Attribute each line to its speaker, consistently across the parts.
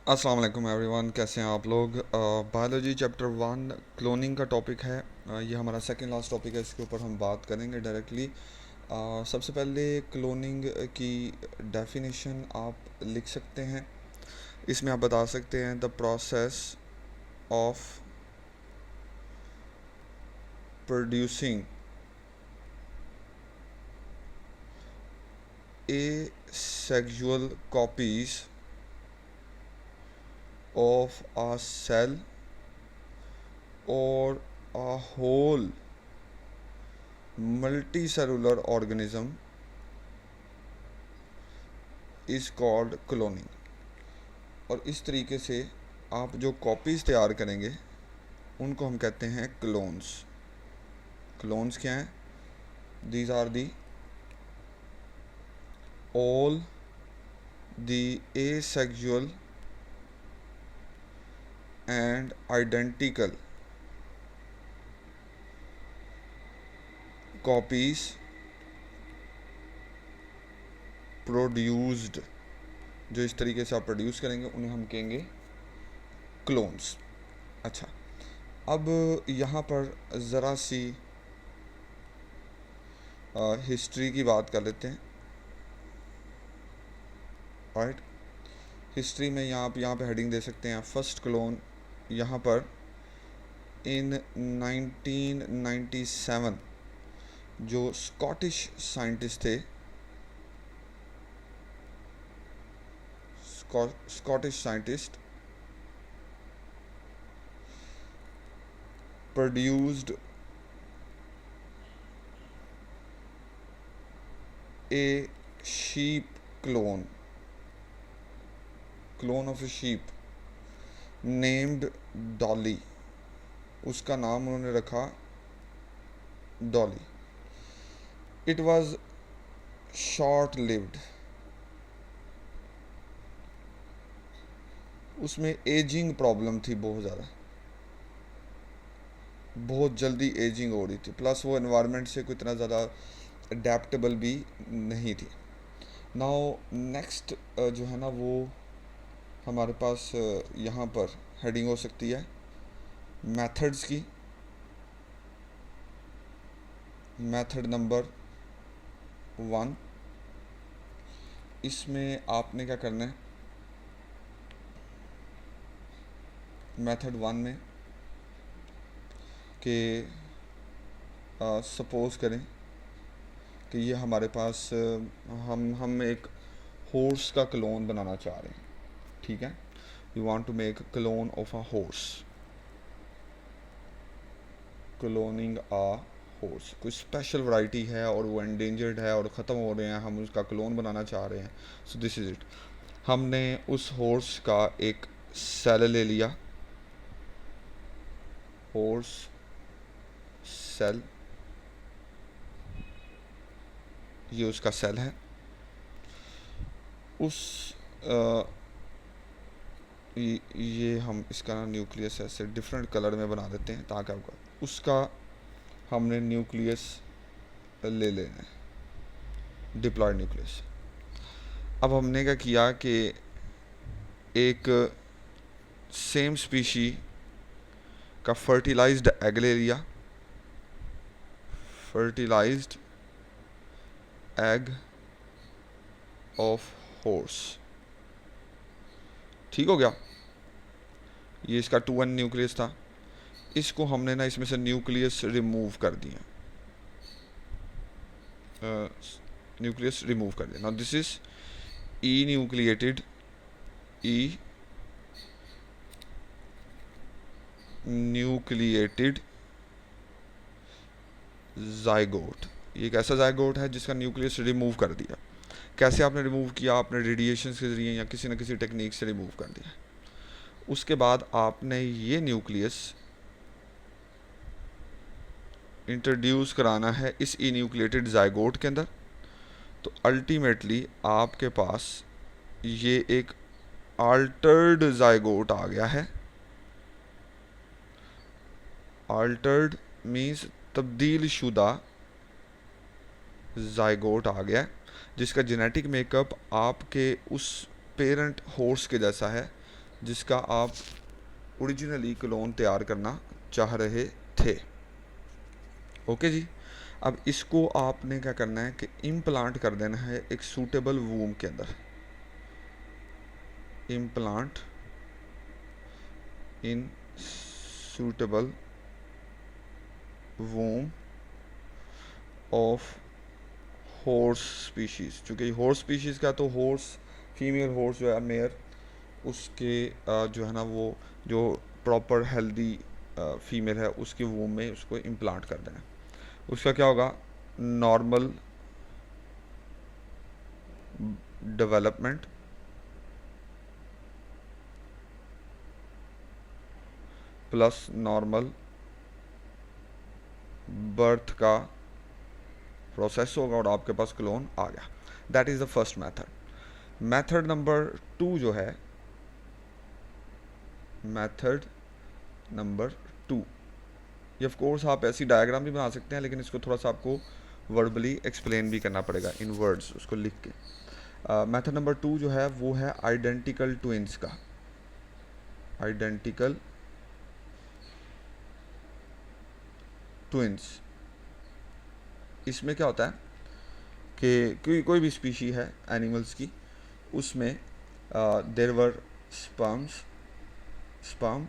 Speaker 1: अस्सलाम वालेकुम एवरीवन, कैसे हैं आप लोग। बायोलॉजी चैप्टर 1 क्लोनिंग का टॉपिक है। ये हमारा सेकंड लास्ट टॉपिक है, इसके ऊपर हम बात करेंगे डायरेक्टली। सबसे पहले क्लोनिंग की डेफिनेशन आप लिख सकते हैं। इसमें आप बता सकते हैं the process of producing A sexual copies of a cell or a whole multicellular organism is called cloning। और इस तरीके से आप जो कॉपीज़ तैयार करेंगे उनको हम कहते हैं क्लोन्स। क्लोन्स क्या हैं? These are the all the asexual and identical copies produced। जो इस तरीके से आप प्रोड्यूस करेंगे उन्हें हम कहेंगे क्लोन्स। अच्छा, अब यहाँ पर ज़रा सी हिस्ट्री की बात कर लेते हैं। राइट, हिस्ट्री में यहाँ पे हेडिंग दे सकते हैं फर्स्ट क्लोन। यहाँ पर इन 1997 जो स्कॉटिश साइंटिस्ट थे, Scottish scientist produced a sheep clone of a sheep named Dolly. उसका नाम उन्होंने रखा Dolly. It was short lived. उसमें एजिंग प्रॉब्लम थी, बहुत ज़्यादा, बहुत जल्दी एजिंग हो रही थी, प्लस वो एनवायरनमेंट से कोई इतना ज़्यादा अडेप्टेबल भी नहीं थी। नाउ नेक्स्ट जो है ना, वो हमारे पास यहाँ पर हेडिंग हो सकती है मेथड्स की। मेथड नंबर 1, इसमें आपने क्या करना है, मेथड 1 में कि सपोज़ करें कि ये हमारे पास हम एक हॉर्स का क्लोन बनाना चाह रहे हैं। ठीक है, you want to make clone of a horse, cloning a horse. कोई स्पेशल वैरायटी है और वो एंडेंजर्ड है और ख़त्म हो रहे हैं, हम उसका क्लोन बनाना चाह रहे हैं। So this is it. हमने उस हॉर्स का एक सेल ले लिया, हॉर्स सेल, ये उसका सेल है। उस ये हम इसका ना न्यूक्लियस ऐसे डिफरेंट कलर में बना देते हैं ताकि आपका उसका हमने न्यूक्लियस ले लेना है, डिप्लॉयड न्यूक्लियस। अब हमने क्या किया कि एक सेम स्पीशी का फर्टिलाइज्ड एग ले लिया, फर्टिलाइज्ड एग ऑफ हॉर्स। ठीक हो गया, ये इसका 2n न्यूक्लियस था। इसको हमने ना इसमें से न्यूक्लियस रिमूव कर दिया, न्यूक्लियस रिमूव कर दिया। Now this is E nucleated, E nucleated zygote. ये एक ऐसा जाइगोट है जिसका न्यूक्लियस रिमूव कर दिया। कैसे आपने रिमूव किया? आपने रेडिएशन के ज़रिए या किसी न किसी टेक्निक से रिमूव कर दिया। उसके बाद आपने ये न्यूक्लियस इंट्रोड्यूस कराना है इस ई न्यूक्लिएटेड जाइगोट के अंदर। तो अल्टीमेटली आपके पास ये एक अल्टर्ड जाइगोट आ गया है। अल्टर्ड मीन्स तब्दील शुदा जाइगोट आ गया, जिसका जेनेटिक मेकअप आपके उस पेरेंट हॉर्स के जैसा है जिसका आप ओरिजिनली क्लोन तैयार करना चाह रहे थे। ओके जी। अब इसको आपने क्या करना है कि इम्प्लांट कर देना है एक सूटेबल वूम के अंदर। Implant in suitable वूम of horse species. चूँकि हॉर्स स्पीशीज़ का तो हॉर्स फीमेल हॉर्स जो है मेयर, उसके जो है ना वो जो प्रॉपर हेल्दी फीमेल है उसके वूम में उसको इम्प्लांट कर देना। उसका क्या होगा, normal development plus normal birth का प्रोसेस होगा और आपके पास क्लोन आ गया। That is the first method. Method number 2 जो है, मेथड नंबर 2, ये ऑफ कोर्स आप ऐसी डायग्राम भी बना सकते हैं, लेकिन इसको थोड़ा सा आपको वर्बली एक्सप्लेन भी करना पड़ेगा इन वर्ड्स उसको लिख के। मेथड नंबर 2 जो है वो है आइडेंटिकल ट्विंस का। आइडेंटिकल ट्विंस, इसमें क्या होता है कि कोई भी स्पीशी है एनिमल्स की, उसमें there were sperm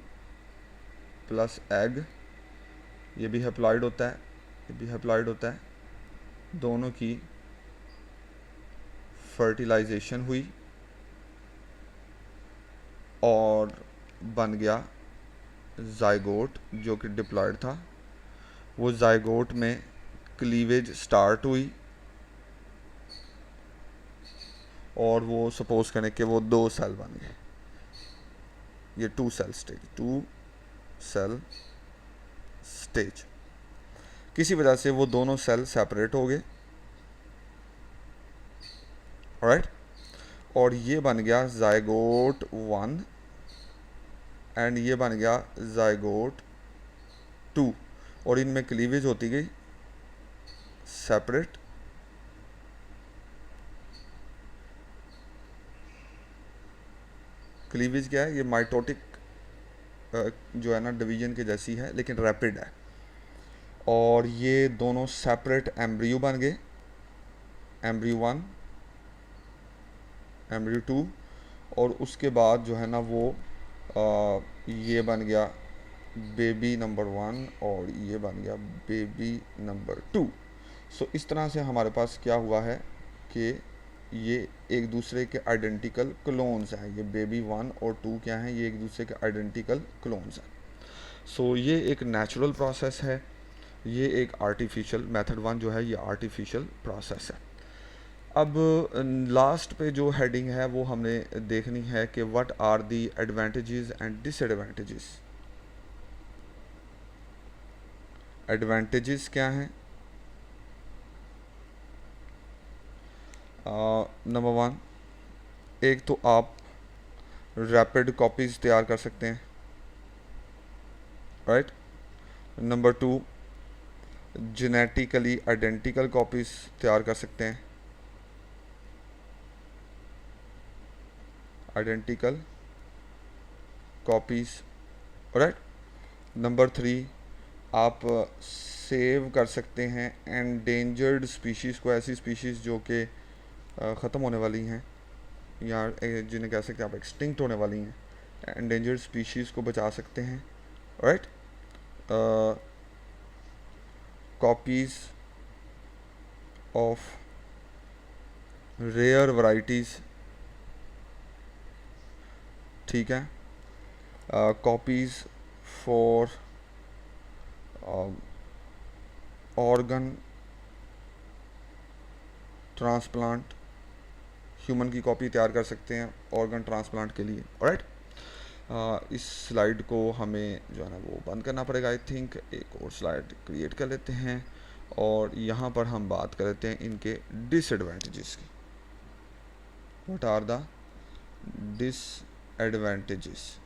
Speaker 1: plus egg, ये भी हैप्लॉइड होता है, ये भी हैप्लॉइड होता है, दोनों की फर्टिलाइजेशन हुई और बन गया जाइगोट जो कि डिप्लॉयड था। वो जाइगोट में क्लीवेज स्टार्ट हुई और वो सपोज करें कि वो 2 सेल बन गए, ये 2 सेल स्टेज, 2 सेल स्टेज। किसी वजह से वो दोनों सेल सेपरेट हो गए, राइट, और ये बन गया जाइगोट 1 एंड ये बन गया जाइगोट 2, और इनमें क्लीवेज होती गई सेपरेट। क्लीवेज क्या है, ये माइटोटिक जो है ना डिवीजन के जैसी है लेकिन रैपिड है, और ये दोनों सेपरेट एम्ब्रियो बन गए, एम्ब्रियो 1 एम्ब्रियो 2, और उसके बाद जो है ना वो ये बन गया बेबी नंबर 1 और ये बन गया बेबी नंबर 2। सो इस तरह से हमारे पास क्या हुआ है कि ये एक दूसरे के आइडेंटिकल क्लोन्स हैं। ये बेबी 1 और 2 क्या हैं, ये एक दूसरे के आइडेंटिकल क्लोन्स हैं। सो ये एक नेचुरल प्रोसेस है, ये एक आर्टिफिशियल मेथड 1 जो है ये आर्टिफिशियल प्रोसेस है। अब लास्ट पे जो हेडिंग है वो हमने देखनी है कि what are the advantages and disadvantages. Advantages क्या हैं, नंबर 1, एक तो आप रैपिड कॉपीज़ तैयार कर सकते हैं, right. Number 2, genetically identical copies तैयार कर सकते हैं, आइडेंटिकल कॉपीज़, राइट। नंबर 3, आप सेव कर सकते हैं एंडेंजर्ड स्पीशीज़ को, ऐसी स्पीशीज़ जो कि ख़त्म होने वाली हैं या जिन्हें कह सकते हैं आप एक्सटिंक्ट होने वाली हैं, एंडेंजर्ड स्पीशीज़ को बचा सकते हैं, right. Copies of rare varieties, ठीक है। Copies for organ transplant, human की कॉपी तैयार कर सकते हैं ऑर्गन ट्रांसप्लांट के लिए, राइट। इस स्लाइड को हमें जो है ना वो बंद करना पड़ेगा। आई थिंक एक और स्लाइड क्रिएट कर लेते हैं और यहाँ पर हम बात कर लेते हैं इनके डिसएडवांटेजेस की। What are the disadvantages.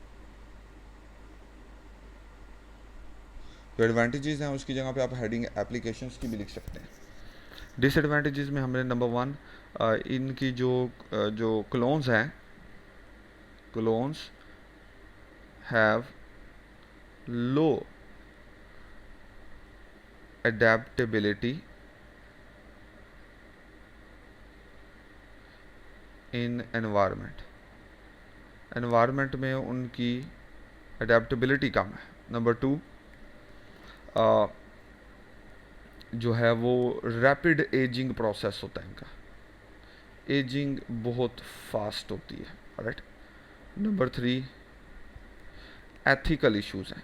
Speaker 1: जो एडवांटेजेस हैं उसकी जगह पे आप हेडिंग एप्लीकेशंस की भी लिख सकते हैं। डिसएडवांटेजेस में हमने नंबर 1, इनकी जो क्लोन्स हैं, clones have low adaptability in environment में उनकी adaptability कम है। नंबर 2, जो है वो रैपिड एजिंग प्रोसेस होता है, इनका एजिंग बहुत फास्ट होती है, राइट। नंबर 3, एथिकल इश्यूज हैं,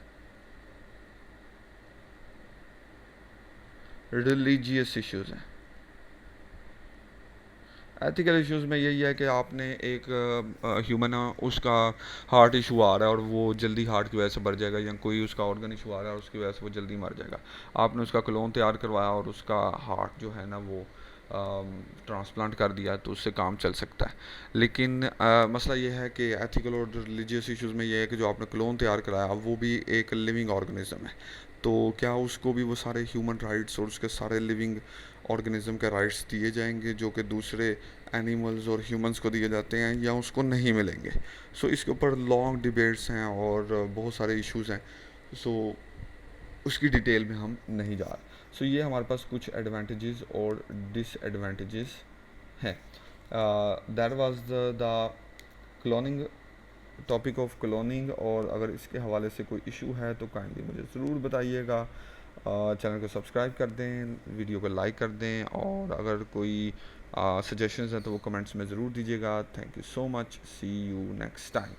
Speaker 1: रिलीजियस इश्यूज हैं। एथिकल इश्यूज में यही है कि आपने एक ह्यूमन उसका हार्ट इशू आ रहा है और वो जल्दी हार्ट की वजह से मर जाएगा, या कोई उसका ऑर्गन इशू आ रहा है और उसकी वजह से वो जल्दी मर जाएगा। आपने उसका क्लोन तैयार करवाया और उसका हार्ट जो है ना वो ट्रांसप्लांट कर दिया, तो उससे काम चल सकता है। लेकिन मसला ये है कि एथिकल और रिलीजियस इश्यूज में ये है कि जो आपने क्लोन तैयार कराया वो भी एक लिविंग ऑर्गेनिज्म है, तो क्या उसको भी वो सारे ह्यूमन राइट्स और उसके सारे लिविंग ऑर्गेनिज्म के राइट्स दिए जाएंगे जो कि दूसरे एनिमल्स और ह्यूमंस को दिए जाते हैं, या उसको नहीं मिलेंगे। सो इसके ऊपर लॉन्ग डिबेट्स हैं और बहुत सारे इश्यूज हैं। सो उसकी डिटेल में हम नहीं जा रहे। सो ये हमारे पास कुछ एडवांटेजेस और डिसएडवांटेजेस हैं। That was the cloning, topic of cloning. और अगर इसके हवाले से कोई इशू है तो काइंडली मुझे ज़रूर बताइएगा। चैनल को सब्सक्राइब कर दें, वीडियो को लाइक कर दें, और अगर कोई सजेशंस हैं तो वो कमेंट्स में ज़रूर दीजिएगा। Thank you so much, see you next time.